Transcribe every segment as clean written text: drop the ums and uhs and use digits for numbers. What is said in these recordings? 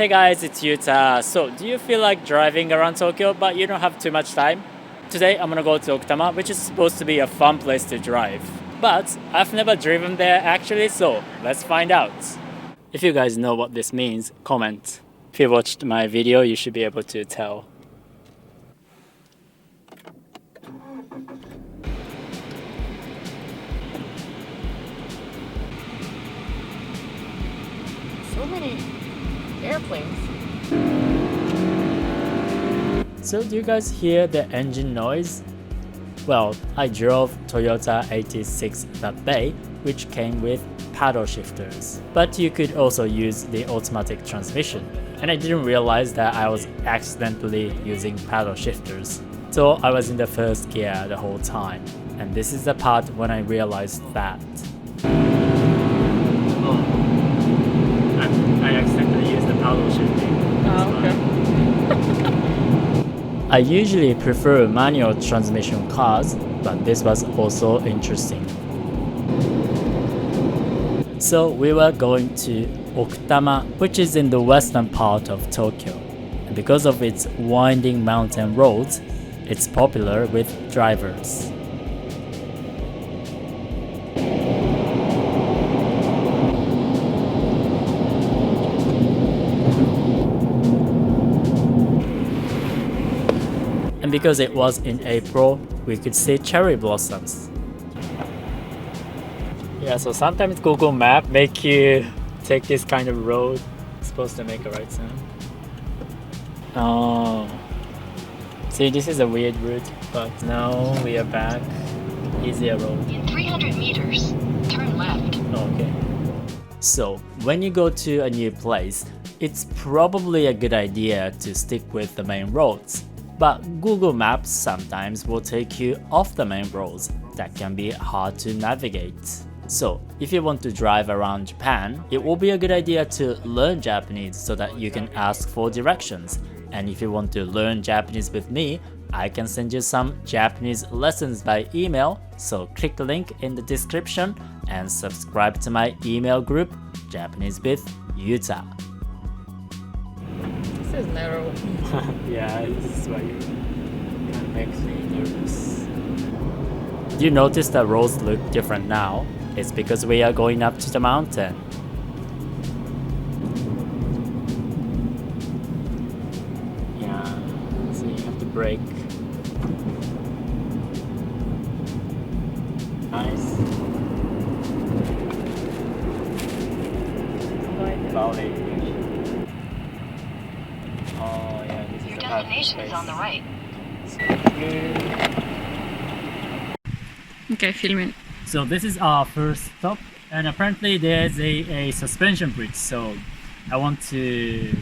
Hey guys, it's Yuta. So, do you feel like driving around Tokyo but you don't have too much time? Today I'm gonna go to Okutama, which is supposed to be a fun place to drive. But I've never driven there actually, so let's find out. If you guys know what this means, comment. If you watched my video, you should be able to tell. So many airplanes. So do you guys hear the engine noise? Well, I drove Toyota 86 that day, which came with paddle shifters. But you could also use the automatic transmission. And I didn't realize that I was accidentally using paddle shifters. So I was in the first gear the whole time. And this is the part when I realized that. I accidentally used the paddle shifting. Oh, okay. I usually prefer manual transmission cars, but this was also interesting. So we were going to Okutama, which is in the western part of Tokyo. And because of its winding mountain roads, it's popular with drivers. And because it was in April, we could see cherry blossoms. Yeah, so sometimes Google Map make you take this kind of road. It's supposed to make a right turn. Oh. See, this is a weird route, but now we are back. Easier road. In 300 meters, turn left. Okay. So, when you go to a new place, it's probably a good idea to stick with the main roads. But Google Maps sometimes will take you off the main roads that can be hard to navigate. So, if you want to drive around Japan, it will be a good idea to learn Japanese so that you can ask for directions. And if you want to learn Japanese with me, I can send you some Japanese lessons by email. So click the link in the description and subscribe to my email group, Japanese with Yuta. This is narrow. Yeah, this is why it makes me nervous. Do you notice that roads look different now? It's because we are going up to the mountain. Yeah, so you have to brake. Nice. Valley. Oh yeah, this Your is destination is on the right. Okay, filming. So this is our first stop, and apparently there's a suspension bridge, so I want to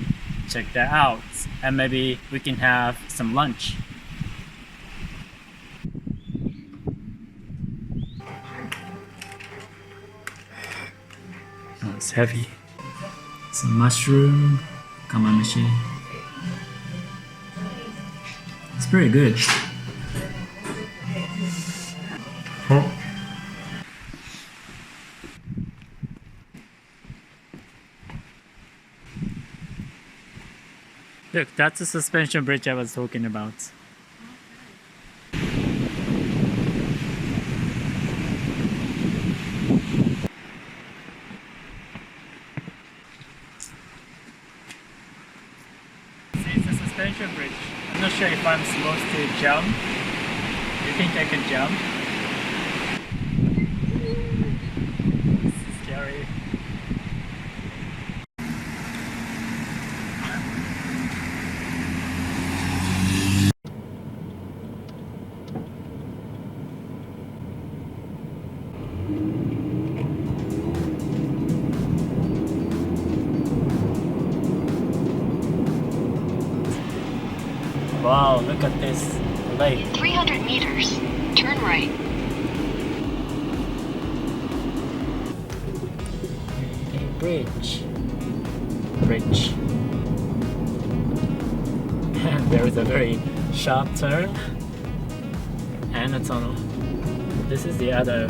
check that out, and maybe we can have some lunch. Oh, it's heavy. Some mushroom, kamameshi. It's pretty good. Oh. Look, that's the suspension bridge I was talking about. See, it's a suspension bridge. I'm not sure if I'm supposed to jump. Do you think I can jump? This is scary. Wow, look at this lake. In 300 meters, turn right. A bridge. Bridge. And there is a very sharp turn and a tunnel. This is the other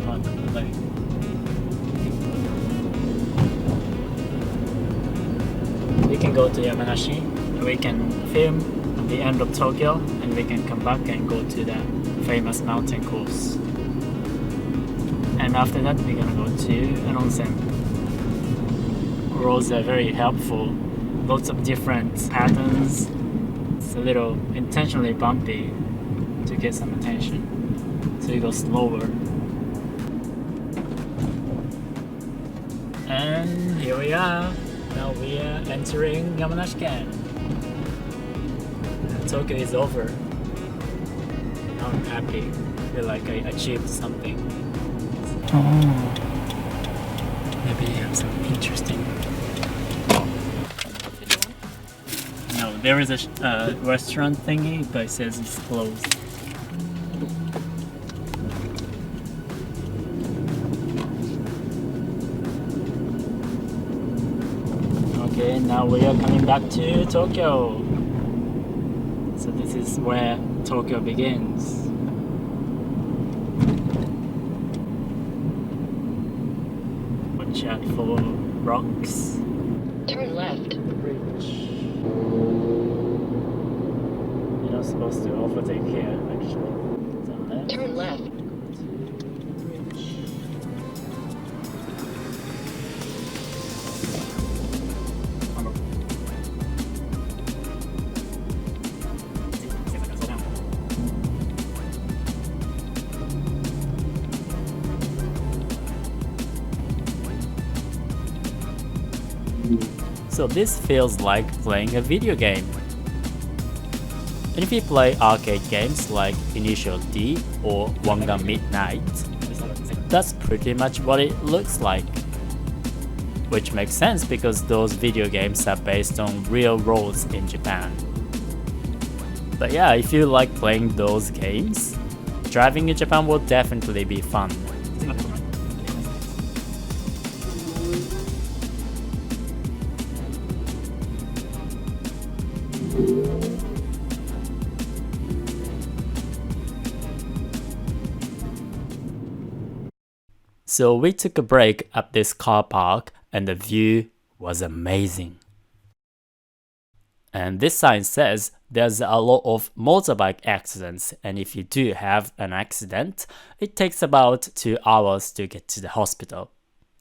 part of the lake. can go to Yamanashi, and we can film at the end of Tokyo, and we can come back and go to the famous mountain course. And after that, we're gonna go to an onsen. Roads are very helpful. Lots of different patterns. It's a little intentionally bumpy to get some attention. So you go slower. And here we are. Now we are entering Yamanashi-ken. Tokyo is over. Now I'm happy. I feel like I achieved something. Oh, maybe you have some interesting. No, there is a restaurant thingy, but it says it's closed. Okay, now we are coming back to Tokyo. So this is where Tokyo begins. Watch out for rocks. Turn left. Bridge. You're not supposed to overtake here, actually. Turn left. So this feels like playing a video game. And if you play arcade games like Initial D or Wangan Midnight, that's pretty much what it looks like. Which makes sense because those video games are based on real roads in Japan. But yeah, if you like playing those games, driving in Japan will definitely be fun. So we took a break at this car park and the view was amazing. And this sign says there's a lot of motorbike accidents, and if you do have an accident, it takes about 2 hours to get to the hospital.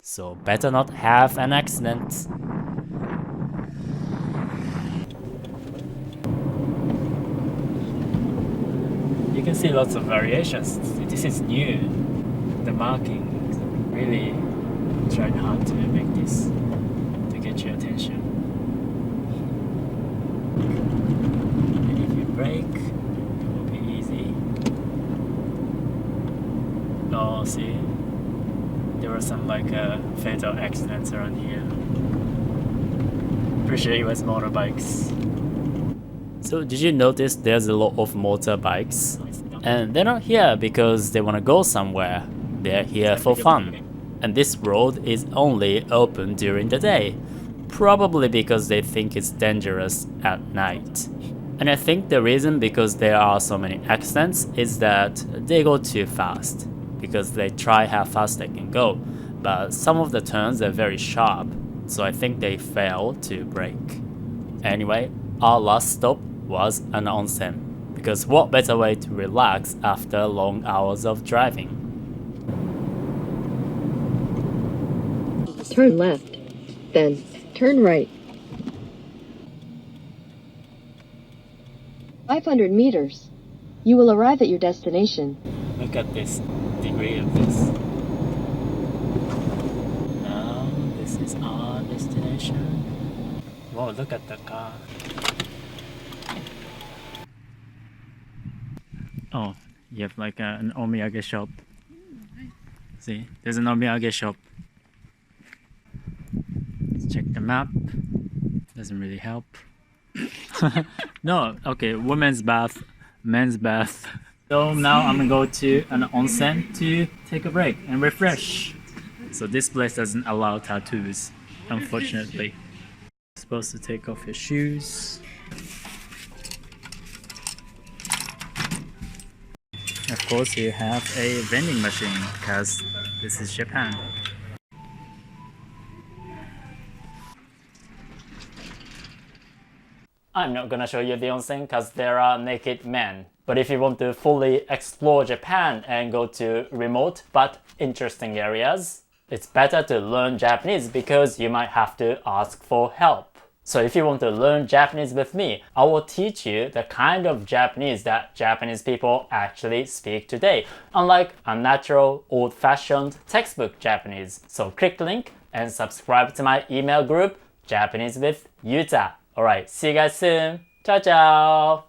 So better not have an accident. You can see lots of variations. This is new. The marking really tried hard to make this to get your attention. And if you brake, it will be easy. Oh, see, there were some fatal accidents around here. Pretty sure it was motorbikes. So did you notice there's a lot of motorbikes? And they're not here because they want to go somewhere. They're here for fun. And this road is only open during the day, probably because they think it's dangerous at night. And I think the reason because there are so many accidents is that they go too fast, because they try how fast they can go, but some of the turns are very sharp, so I think they fail to brake. Anyway, our last stop was an onsen, because what better way to relax after long hours of driving? Turn left. Then, turn right. 500 meters. You will arrive at your destination. Look at this degree of this. Now, this is our destination. Whoa, look at the car. Oh, you have an omiyage shop. See, there's an omiyage shop. Let's check the map. Doesn't really help. No, okay, women's bath, men's bath. So now I'm gonna go to an onsen to take a break and refresh. So this place doesn't allow tattoos, unfortunately. You're supposed to take off your shoes. Of course, you have a vending machine because this is Japan. I'm not gonna show you the onsen because there are naked men. But if you want to fully explore Japan and go to remote but interesting areas, it's better to learn Japanese because you might have to ask for help. So if you want to learn Japanese with me, I will teach you the kind of Japanese that Japanese people actually speak today, unlike unnatural, old-fashioned textbook Japanese. So click the link and subscribe to my email group, Japanese with Yuta. Alright, see you guys soon. Ciao ciao!